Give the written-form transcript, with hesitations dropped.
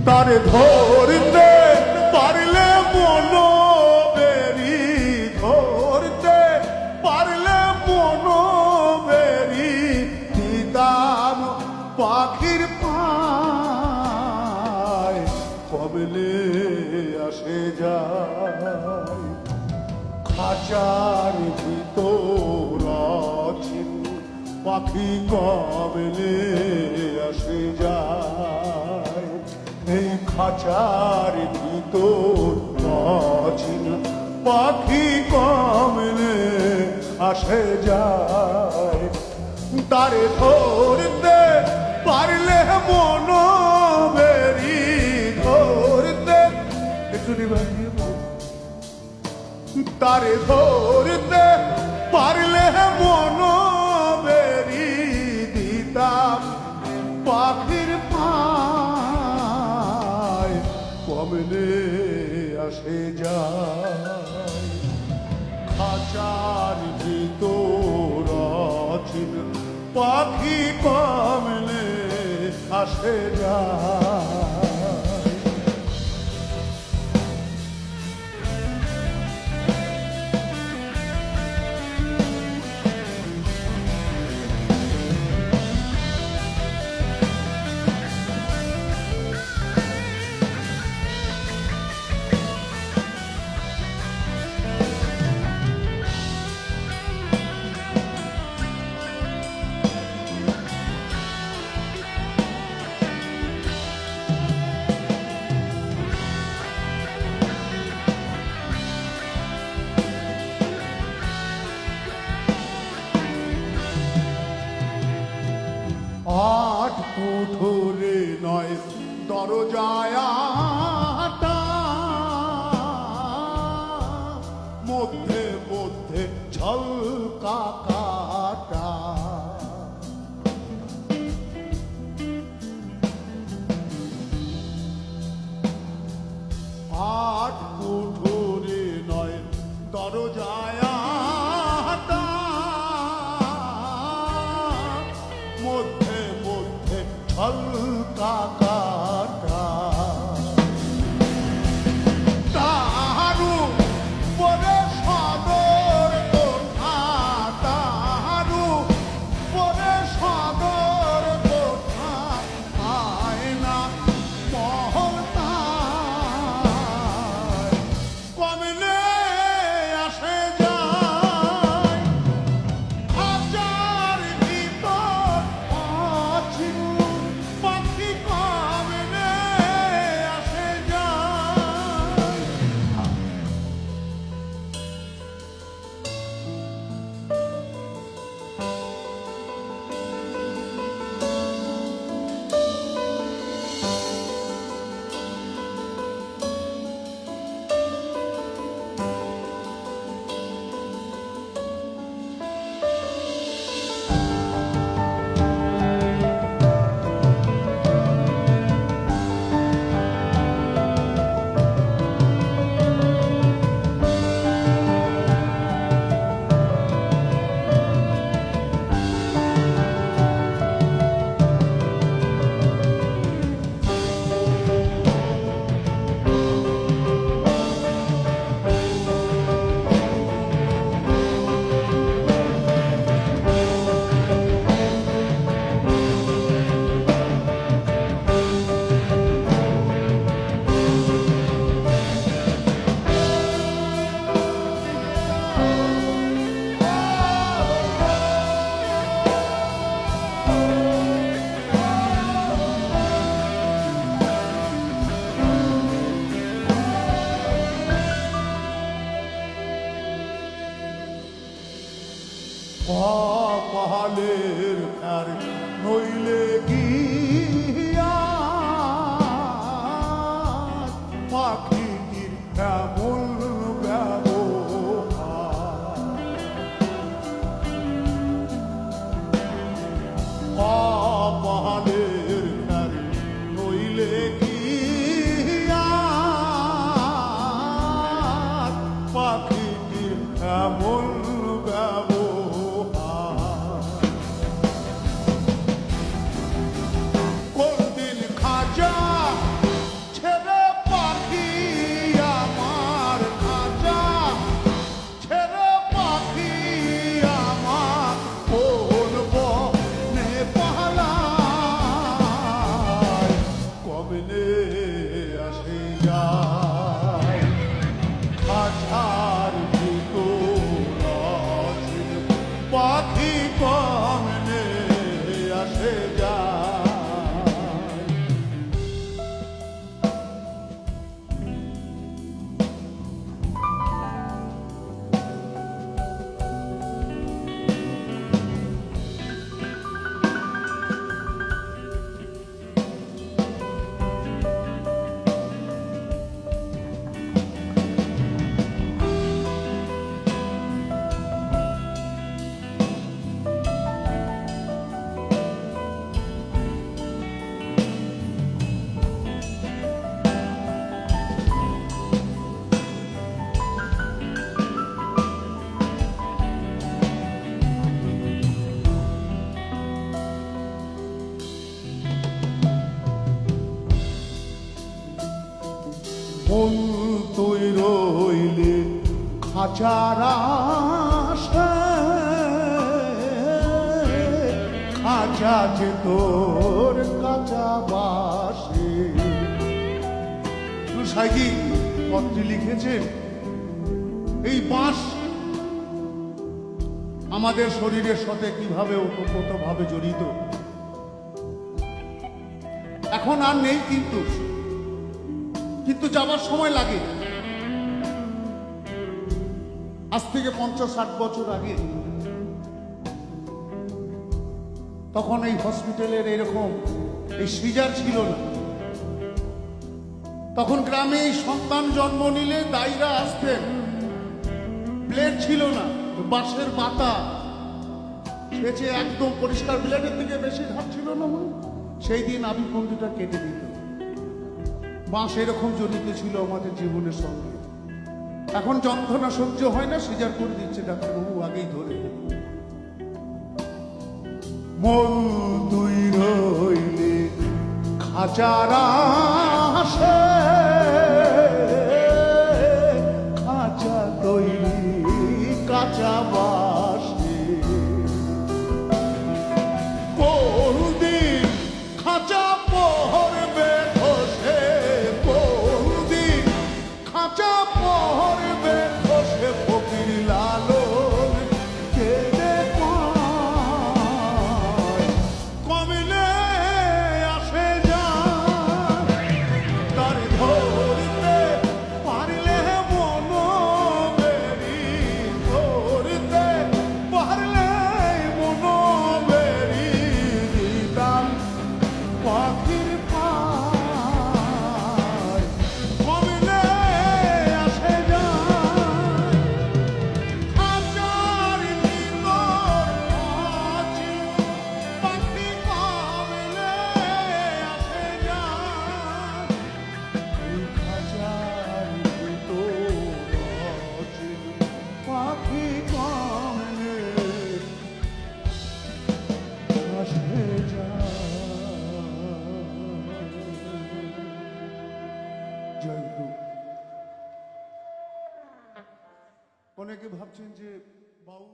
তারে ধরতে পারলে মনো বেরি, ধরতে পারলে মনো বেরি, দিদার পাখির পায় কবলে আসে যায়। খাঁচার ভিতর অচিন পাখি কবলে আসে যায়। এই খাঁচার ভিতর অচিন পাখি কবলে আসে যায়। তারে ধরতে পারলে মনো বেরি, ধরতে একটু নিবাইয়ে তারে ধরতে পারলে মনো বেরি, দিতাম পাখির পায় কমলে আসে যায়। খাঁচার ভিতর অচিন পাখি কমলে আসে যায়। আট কুঠুরে নয় দরজায় আটা, মধ্যে মধ্যে ঝলকা কাটা। আট কুঠুরে নয় দরজায় আটা, মধ্যে মধ্যে ঝলকা কাটা। তাহারু পরে সদর কোঠা, তাহারু পরে সদর কোঠা, আয়না মহল তাই কমলে আসে যায়। খাঁচার ভিতর অচিন পাখি কমলে আসে যায়। কপালের আর নইলে গিয়া পাখির এমন ব্যবহার। কপালের আর নইলে গিয়া পাখির এমন ব্যবহার। কোনদিন খাঁচা মন তুই রইলে খাঁচার আশা, খাঁচা যে তোর কাঁচা বাসে। সাইজি পত্রে লিখেছেন, এই বাঁশ আমাদের শরীরের সাথে কিভাবে ওতপ্রোতভাবে জড়িত। এখন আর নেই, কিন্তু যাবার সময় লাগে। আজ থেকে 50-60 বছর আগে তখন এই হসপিটালের এরকম এই সিজার ছিল না। তখন গ্রামে এই সন্তান জন্ম নিলে দায়রা আসতেন, ব্লেড ছিল না, বাঁশের বাতা ছেঁচে একদম পরিষ্কার, ব্লেডের দিকে বেশি ধার ছিল না, সেই দিন আবির্বন্ধটা কেটে দিত। বাঁশ এরকম জড়িত ছিল আমাদের জীবনের সঙ্গে। এখন যন্ত্রণা সহ্য হয় না, সিজার করে দিচ্ছে ডাক্তারবাবু আগেই ধরে। মন তুই রইলে খাঁচার আশা, খাঁচা তৈরি কাঁচা বাসে। কোনদিন খাঁচা পড়বে খসে, কোনদিন খাঁচা পড়বে খসে, ফকির লালন কেঁদে কয়, কমিলে আসে যায়, তার ধরতে পারলে মন বেরি, ধরতে পারলে মন বেরি, দিতাম পাখির পায়, কমিলে আসে যায়, খাঁচার ভিতর আছি, পাখি কমিলে আসে যায়, খাঁচার ভিতর আছি, পাখি কমিলে আসে যায়। জয় গুরু। অনেকে ভাবছেন যে বাউল